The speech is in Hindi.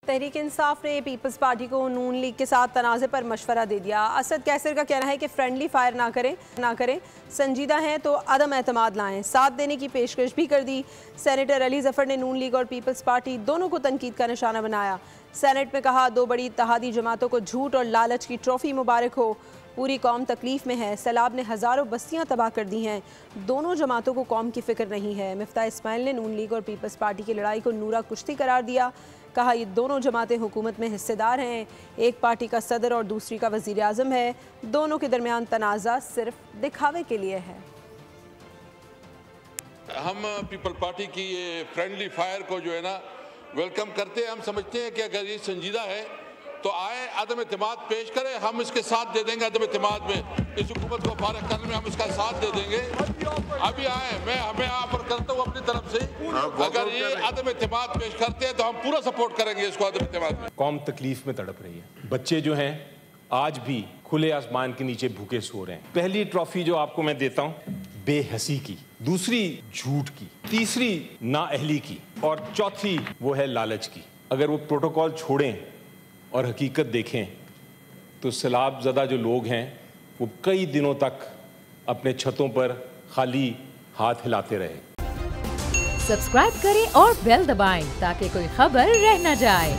तहरीक इंसाफ ने पीपल्स पार्टी को नून लीग के साथ तनाज़े पर मशवरा दे दिया। असद कैसर का कहना है कि फ्रेंडली फायर ना करें, संजीदा हैं तो अदम एतमाद लाएं। साथ देने की पेशकश भी कर दी। सेनेटर अली जफर ने नून लीग और पीपल्स पार्टी दोनों को तनकीद का निशाना बनाया। सेनेट में कहा, दो बड़ी इत्तेहादी जमातों को झूठ और लालच की ट्रॉफी मुबारक हो। पूरी कौम तकलीफ में है। सैलाब ने हज़ारों बस्तियां तबाह कर दी हैं। दोनों जमातों को कौम की फिक्र नहीं है। मिफ्ता इस्माइल ने नून लीग और पीपल्स पार्टी की लड़ाई को नूरा कुश्ती करार दिया। कहा, ये दोनों जमातें हुकूमत में हिस्सेदार हैं। एक पार्टी का सदर और दूसरी का वज़ीर आज़म है। दोनों के दरमियान तनाज़ा सिर्फ दिखावे के लिए है। हम पीपल पार्टी की ये फ्रेंडली फायर को जो है ना वेलकम करते हैं। हम समझते हैं कि अगर ये संजीदा है तो आए, अदम एतमाद पेश करें, हम इसके साथ दे देंगे। अदम एतमाद में इस हुकूमत को फारग करने में हम इसका साथ दे देंगे। अभी आए, मैं हमें ऑफर करता हूँ अपनी तरफ से, अगर ये अदम एतमाद पेश करते हैं तो हम पूरा सपोर्ट करेंगे इसको अदम एतमाद में। कौम तकलीफ में तड़प रही है। बच्चे जो हैं आज भी खुले आसमान के नीचे भूखे सो रहे हैं। पहली ट्रॉफी जो आपको मैं देता हूँ बेहसी की, दूसरी झूठ की, तीसरी नाअहली की और चौथी वो है लालच की। अगर वो प्रोटोकॉल छोड़ें और हकीकत देखें तो सैलाब ज़दा जो लोग हैं वो कई दिनों तक अपने छतों पर खाली हाथ हिलाते रहे। सब्सक्राइब करें और बेल दबाएं ताकि कोई खबर रह न जाए।